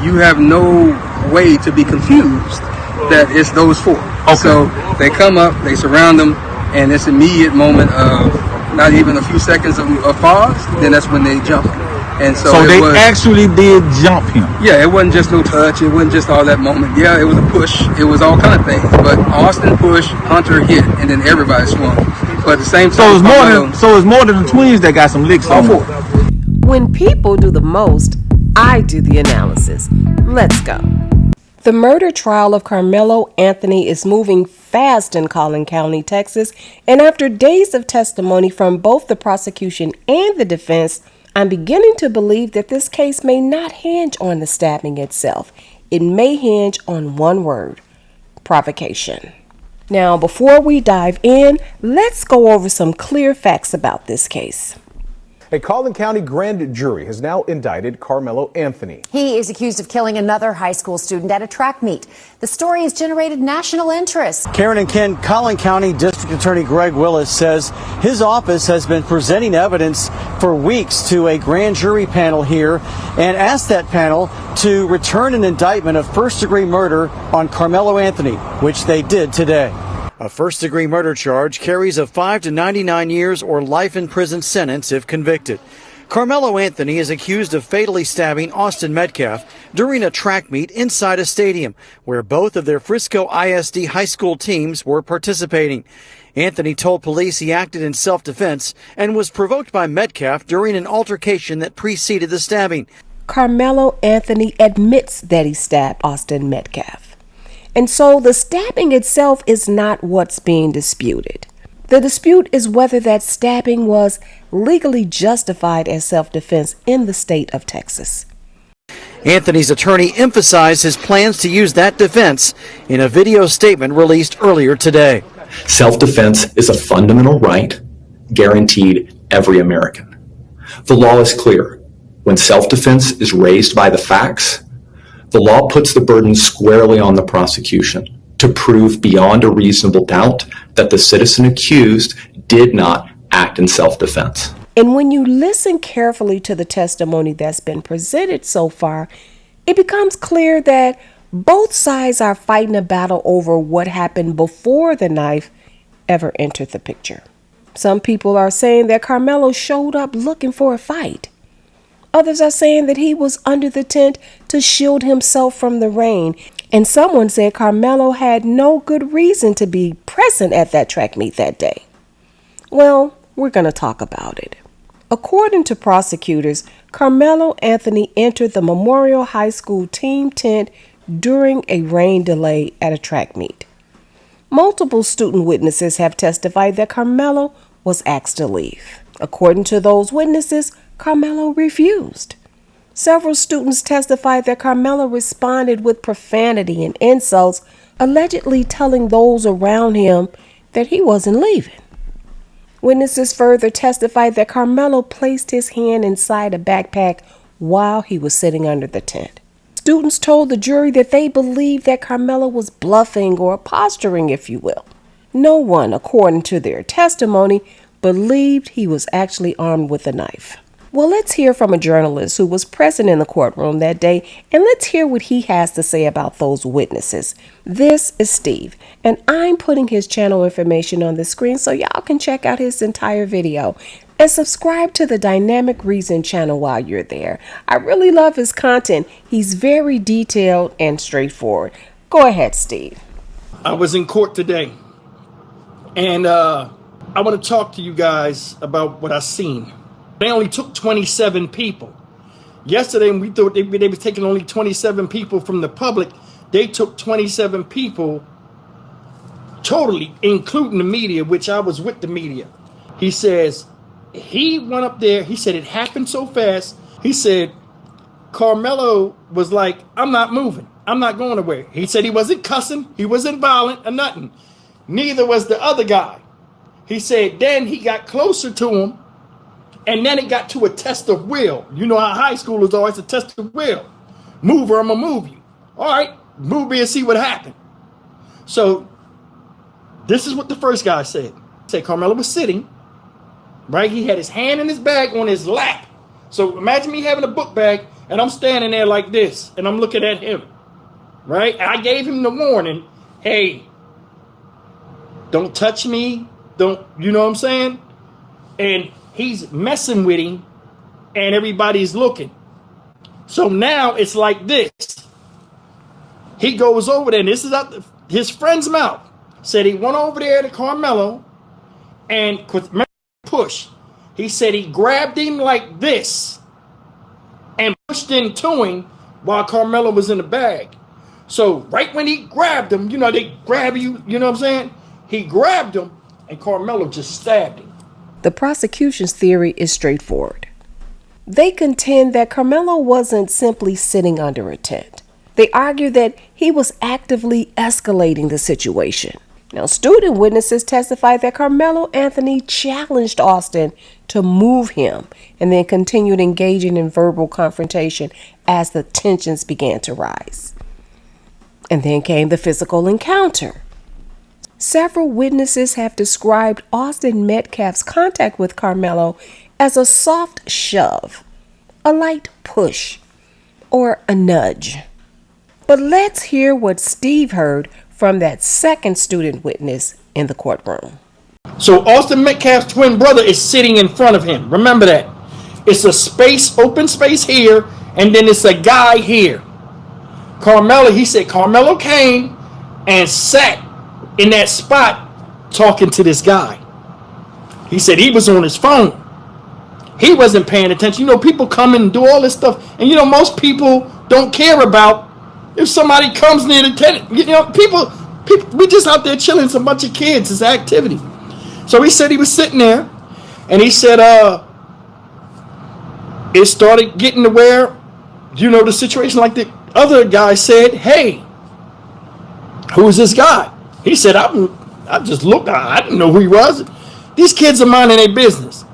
you have no way to be confused that it's those four. Okay. So they come up, they surround them, and this immediate moment of not even a few seconds of pause, then that's when they jump. And so they actually did jump him. Yeah, it wasn't just no touch. It wasn't just all that moment. Yeah, it was a push. It was all kind of things. But Austin pushed, Hunter hit, and then everybody swung. But at the same time, it's more than the twins that got some licks on. When people do the most, I do the analysis. Let's go. The murder trial of Karmelo Anthony is moving fast in Collin County, Texas, and after days of testimony from both the prosecution and the defense, I'm beginning to believe that this case may not hinge on the stabbing itself. It may hinge on one word: provocation. Now, before we dive in, let's go over some clear facts about this case. A Collin County grand jury has now indicted Karmelo Anthony. He is accused of killing another high school student at a track meet. The story has generated national interest. Karen and Ken, Collin County District Attorney Greg Willis says his office has been presenting evidence for weeks to a grand jury panel here and asked that panel to return an indictment of first-degree murder on Karmelo Anthony, which they did today. A first-degree murder charge carries a 5 to 99 years or life in prison sentence if convicted. Karmelo Anthony is accused of fatally stabbing Austin Metcalf during a track meet inside a stadium where both of their Frisco ISD high school teams were participating. Anthony told police he acted in self-defense and was provoked by Metcalf during an altercation that preceded the stabbing. Karmelo Anthony admits that he stabbed Austin Metcalf. And so the stabbing itself is not what's being disputed. The dispute is whether that stabbing was legally justified as self-defense in the state of Texas. Anthony's attorney emphasized his plans to use that defense in a video statement released earlier today. Self-defense is a fundamental right guaranteed every American. The law is clear. When self-defense is raised by the facts, the law puts the burden squarely on the prosecution to prove beyond a reasonable doubt that the citizen accused did not act in self-defense. And when you listen carefully to the testimony that's been presented so far, it becomes clear that both sides are fighting a battle over what happened before the knife ever entered the picture. Some people are saying that Karmelo showed up looking for a fight. Others are saying that he was under the tent to shield himself from the rain. And someone said Karmelo had no good reason to be present at that track meet that day. Well, we're going to talk about it. According to prosecutors, Karmelo Anthony entered the Memorial High School team tent during a rain delay at a track meet. Multiple student witnesses have testified that Karmelo was asked to leave. According to those witnesses, Karmelo refused. Several students testified that Karmelo responded with profanity and insults, allegedly telling those around him that he wasn't leaving. Witnesses further testified that Karmelo placed his hand inside a backpack while he was sitting under the tent. Students told the jury that they believed that Karmelo was bluffing or posturing, if you will. No one, according to their testimony, believed he was actually armed with a knife. Well, let's hear from a journalist who was present in the courtroom that day, and let's hear what he has to say about those witnesses. This is Steve, and I'm putting his channel information on the screen so y'all can check out his entire video. And subscribe to the Dynamic Reason channel while you're there. I really love his content. He's very detailed and straightforward. Go ahead, Steve. I was in court today, and I want to talk to you guys about what I've seen. They only took 27 people. Yesterday, we thought they were taking only 27 people from the public. They took 27 people totally, including the media, which I was with the media. He says, he went up there. He said it happened so fast. He said, Karmelo was like, I'm not moving. I'm not going away. He said he wasn't cussing. He wasn't violent or nothing. Neither was the other guy. He said then he got closer to him. And then it got to a test of will. You know how high school is always a test of will. Move or I'm going to move you. All right, move me and see what happened. So this is what the first guy said. He said Karmelo was sitting, right? He had his hand in his bag on his lap. So imagine me having a book bag and I'm standing there like this and I'm looking at him, right? I gave him the warning, hey, don't touch me. Don't, you know what I'm saying? And he's messing with him and everybody's looking. So now it's like this. He goes over there and this is out his friend's mouth. Said he went over there to Karmelo and push. He said he grabbed him like this and pushed into him while Karmelo was in the bag. So right when he grabbed him, you know, they grab you, you know what I'm saying? He grabbed him and Karmelo just stabbed him. The prosecution's theory is straightforward. They contend that Karmelo wasn't simply sitting under a tent. They argue that he was actively escalating the situation. Now, student witnesses testified that Karmelo Anthony challenged Austin to move him and then continued engaging in verbal confrontation as the tensions began to rise. And then came the physical encounter. Several witnesses have described Austin Metcalf's contact with Karmelo as a soft shove, a light push, or a nudge. But let's hear what Steve heard from that second student witness in the courtroom. So Austin Metcalf's twin brother is sitting in front of him. Remember that. It's a space, open space here, and then it's a guy here. Karmelo, he said Karmelo came and sat in that spot talking to this guy. He said he was on his phone. He wasn't paying attention. You know, people come and do all this stuff, and you know, most people don't care about if somebody comes near the tenant. You know, people, we just out there chilling. It's a bunch of kids. It's activity. So he said he was sitting there, and he said, it started getting to where, you know, the situation like the other guy said, hey, who's this guy? He said, I just looked. I didn't know who he was. These kids are minding their business.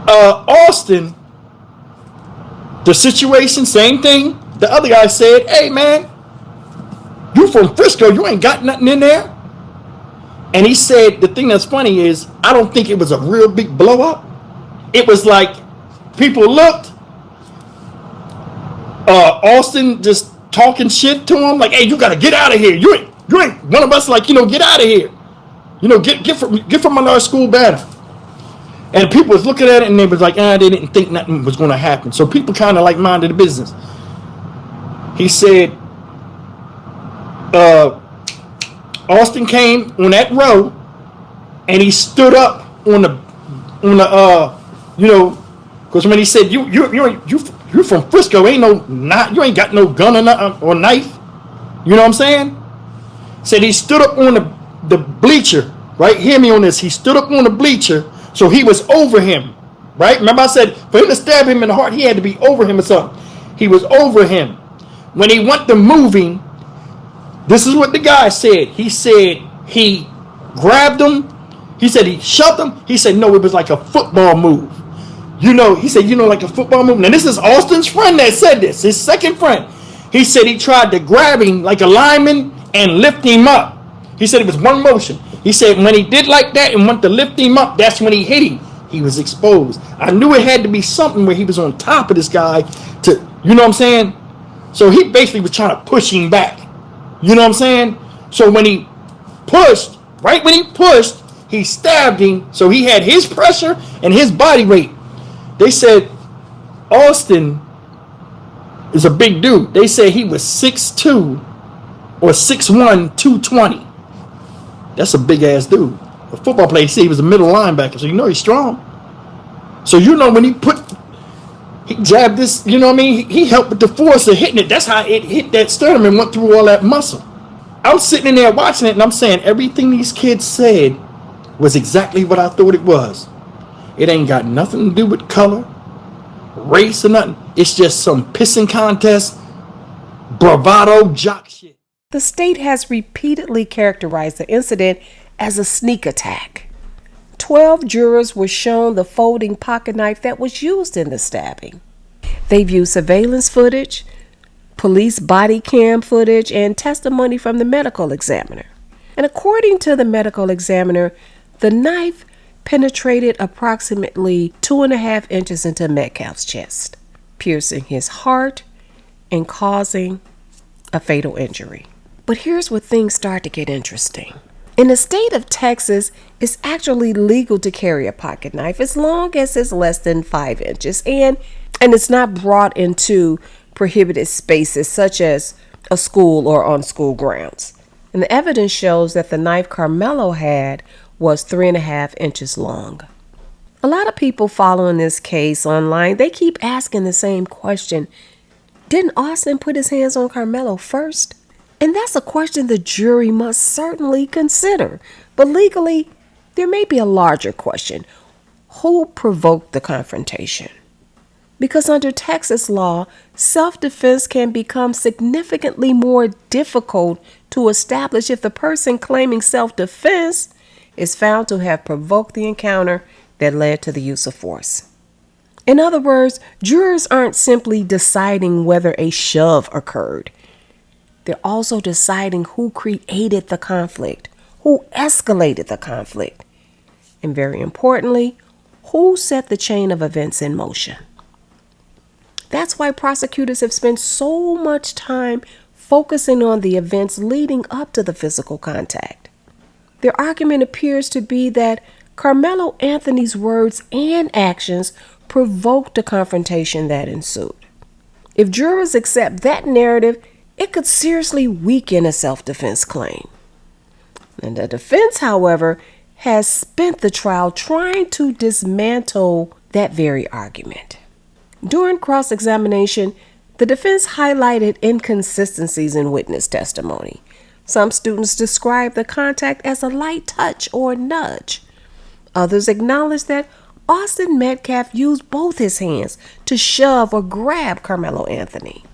Austin, the situation, same thing. The other guy said, hey, man, you from Frisco. You ain't got nothing in there. And he said, the thing that's funny is, I don't think it was a real big blow up. It was like people looked. Austin just talking shit to him. Like, hey, you got to get out of here. You ain't one of us. Like, you know, get out of here. You know, get from another school better. And people was looking at it and they was like, they didn't think nothing was going to happen. So people kind of like minded the business. He said, Austin came on that row and he stood up on the you know, because when he said you from Frisco, you ain't got no gun or knife, you know what I'm saying? Said he stood up on the bleacher, right? Hear me on this. He stood up on the bleacher, so he was over him, right? Remember I said for him to stab him in the heart, he had to be over him or something. He was over him. When he went to moving, this is what the guy said. He said he grabbed him. He said he shoved him. He said, no, it was like a football move. You know, he said, you know, like a football move. Now, this is Austin's friend that said this, his second friend. He said he tried to grab him like a lineman and lift him up. He said it was one motion. He said when he did like that and went to lift him up, that's when he hit him. He was exposed. I knew it had to be something where he was on top of this guy to, you know what I'm saying? So he basically was trying to push him back. You know what I'm saying? So when he pushed, right when he pushed, he stabbed him. So he had his pressure and his body weight. They said Austin is a big dude. They said he was 6'2" or 6'1", 220. That's a big ass dude. A football player, see, he was a middle linebacker, so you know he's strong. So you know when he jabbed this, you know what I mean? He helped with the force of hitting it. That's how it hit that sternum and went through all that muscle. I'm sitting in there watching it and I'm saying everything these kids said was exactly what I thought it was. It ain't got nothing to do with color, race, or nothing. It's just some pissing contest, bravado, jock shit. The state has repeatedly characterized the incident as a sneak attack. 12 jurors were shown the folding pocket knife that was used in the stabbing. They viewed surveillance footage, police body cam footage, and testimony from the medical examiner. And according to the medical examiner, the knife penetrated approximately 2.5 inches into Metcalf's chest, piercing his heart and causing a fatal injury. But here's where things start to get interesting. In the state of Texas, it's actually legal to carry a pocket knife as long as it's less than 5 inches and it's not brought into prohibited spaces such as a school or on school grounds. And the evidence shows that the knife Karmelo had was 3.5 inches long. A lot of people following this case online, they keep asking the same question. Didn't Austin put his hands on Karmelo first? And that's a question the jury must certainly consider. But legally, there may be a larger question. Who provoked the confrontation? Because under Texas law, self-defense can become significantly more difficult to establish if the person claiming self-defense is found to have provoked the encounter that led to the use of force. In other words, jurors aren't simply deciding whether a shove occurred. They're also deciding who created the conflict, who escalated the conflict, and very importantly, who set the chain of events in motion. That's why prosecutors have spent so much time focusing on the events leading up to the physical contact. Their argument appears to be that Karmelo Anthony's words and actions provoked the confrontation that ensued. If jurors accept that narrative, it could seriously weaken a self-defense claim. And the defense, however, has spent the trial trying to dismantle that very argument. During cross-examination, the defense highlighted inconsistencies in witness testimony. Some students described the contact as a light touch or nudge. Others acknowledged that Austin Metcalf used both his hands to shove or grab Karmelo Anthony.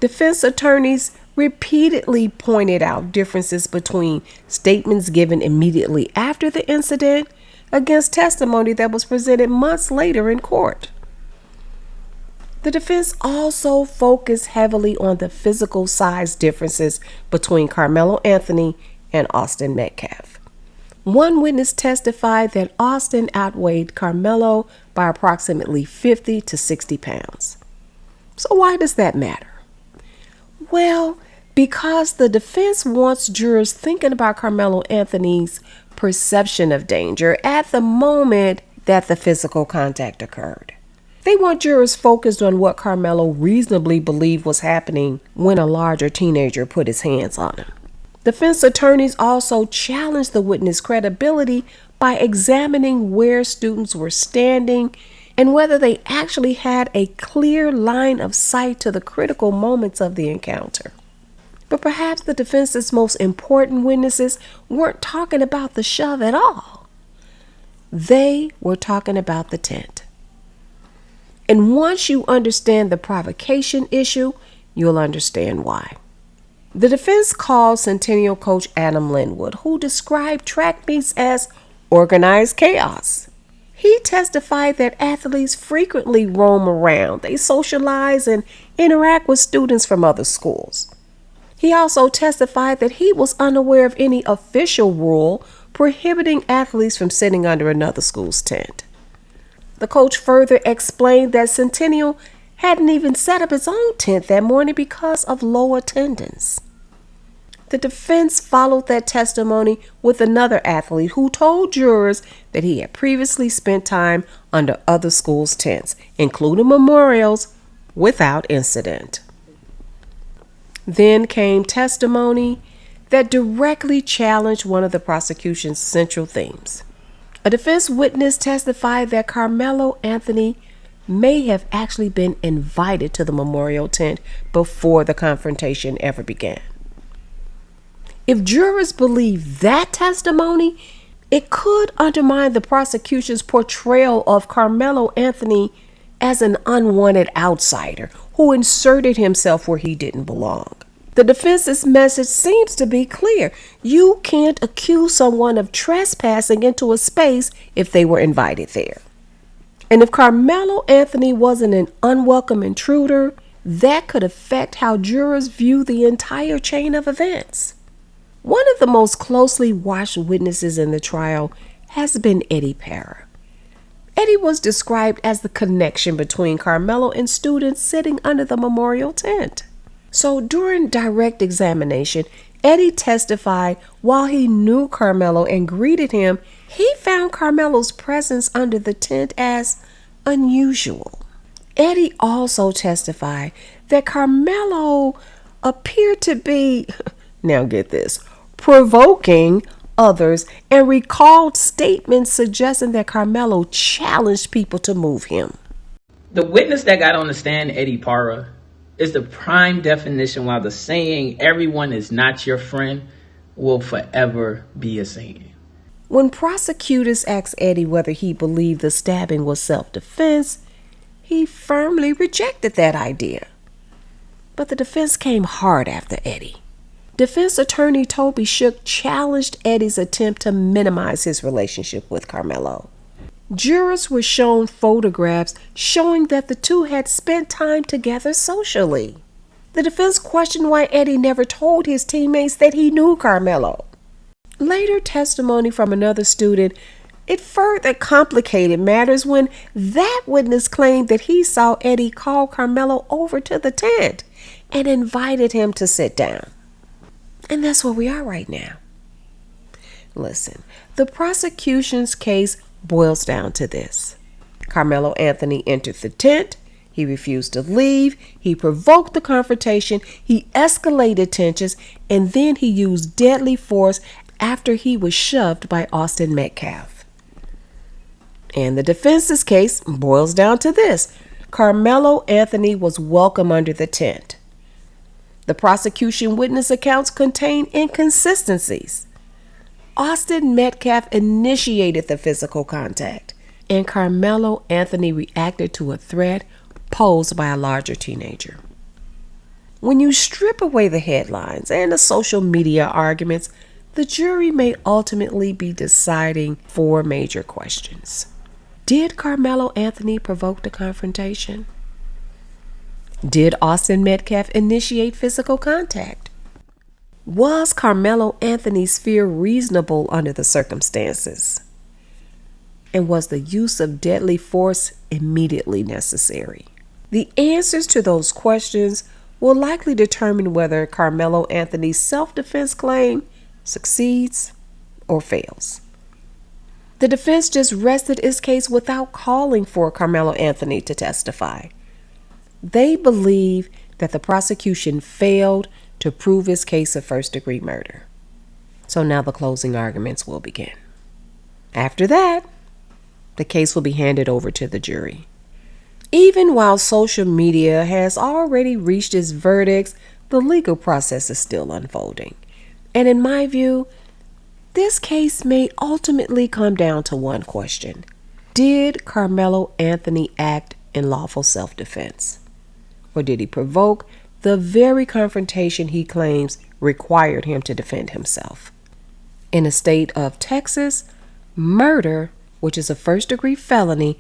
Defense attorneys repeatedly pointed out differences between statements given immediately after the incident against testimony that was presented months later in court. The defense also focused heavily on the physical size differences between Karmelo Anthony and Austin Metcalf. One witness testified that Austin outweighed Karmelo by approximately 50 to 60 pounds. So why does that matter? Well, because the defense wants jurors thinking about Karmelo Anthony's perception of danger at the moment that the physical contact occurred. They want jurors focused on what Karmelo reasonably believed was happening when a larger teenager put his hands on him. Defense attorneys also challenged the witness' credibility by examining where students were standing and whether they actually had a clear line of sight to the critical moments of the encounter. But perhaps the defense's most important witnesses weren't talking about the shove at all. They were talking about the tent. And once you understand the provocation issue, you'll understand why. The defense called Centennial coach Adam Linwood, who described track meets as organized chaos. He testified that athletes frequently roam around, they socialize and interact with students from other schools. He also testified that he was unaware of any official rule prohibiting athletes from sitting under another school's tent. The coach further explained that Centennial hadn't even set up its own tent that morning because of low attendance. The defense followed that testimony with another athlete who told jurors that he had previously spent time under other schools' tents, including Memorial's, without incident. Then came testimony that directly challenged one of the prosecution's central themes. A defense witness testified that Karmelo Anthony may have actually been invited to the Memorial tent before the confrontation ever began. If jurors believe that testimony, it could undermine the prosecution's portrayal of Karmelo Anthony as an unwanted outsider who inserted himself where he didn't belong. The defense's message seems to be clear. You can't accuse someone of trespassing into a space if they were invited there. And if Karmelo Anthony wasn't an unwelcome intruder, that could affect how jurors view the entire chain of events. One of the most closely watched witnesses in the trial has been Eddie Para. Eddie was described as the connection between Karmelo and students sitting under the memorial tent. So during direct examination, Eddie testified while he knew Karmelo and greeted him, he found Karmelo's presence under the tent as unusual. Eddie also testified that Karmelo appeared to be, now get this, provoking others and recalled statements suggesting that Karmelo challenged people to move him. The witness that got on the stand, Eddie Para, is the prime definition while the saying, everyone is not your friend, will forever be a saying. When prosecutors asked Eddie whether he believed the stabbing was self-defense, he firmly rejected that idea. But the defense came hard after Eddie. Defense attorney Toby Shook challenged Eddie's attempt to minimize his relationship with Karmelo. Jurors were shown photographs showing that the two had spent time together socially. The defense questioned why Eddie never told his teammates that he knew Karmelo. Later testimony from another student, it further complicated matters when that witness claimed that he saw Eddie call Karmelo over to the tent and invited him to sit down. And that's where we are right now. Listen, the prosecution's case boils down to this. Karmelo Anthony entered the tent. He refused to leave. He provoked the confrontation. He escalated tensions. And then he used deadly force after he was shoved by Austin Metcalf. And the defense's case boils down to this. Karmelo Anthony was welcome under the tent. The prosecution witness accounts contain inconsistencies. Austin Metcalf initiated the physical contact, and Karmelo Anthony reacted to a threat posed by a larger teenager. When you strip away the headlines and the social media arguments, the jury may ultimately be deciding 4 major questions. Did Karmelo Anthony provoke the confrontation? Did Austin Metcalf initiate physical contact? Was Karmelo Anthony's fear reasonable under the circumstances? And was the use of deadly force immediately necessary? The answers to those questions will likely determine whether Karmelo Anthony's self-defense claim succeeds or fails. The defense just rested its case without calling for Karmelo Anthony to testify. They believe that the prosecution failed to prove its case of first-degree murder. So now the closing arguments will begin. After that, the case will be handed over to the jury. Even while social media has already reached its verdicts, the legal process is still unfolding. And in my view, this case may ultimately come down to one question. Did Karmelo Anthony act in lawful self-defense? Or did he provoke the very confrontation he claims required him to defend himself? In the state of Texas, murder, which is a first-degree felony,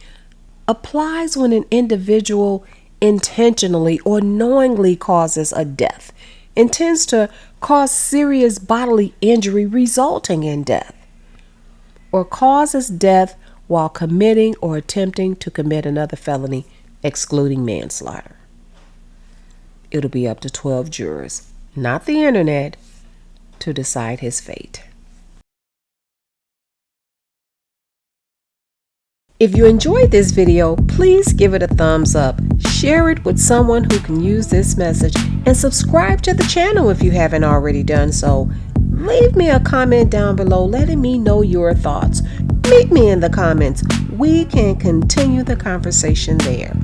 applies when an individual intentionally or knowingly causes a death, intends to cause serious bodily injury resulting in death, or causes death while committing or attempting to commit another felony, excluding manslaughter. It'll be up to 12 jurors, not the internet, to decide his fate. If you enjoyed this video, please give it a thumbs up, share it with someone who can use this message, and subscribe to the channel if you haven't already done so. Leave me a comment down below letting me know your thoughts. Meet me in the comments. We can continue the conversation there.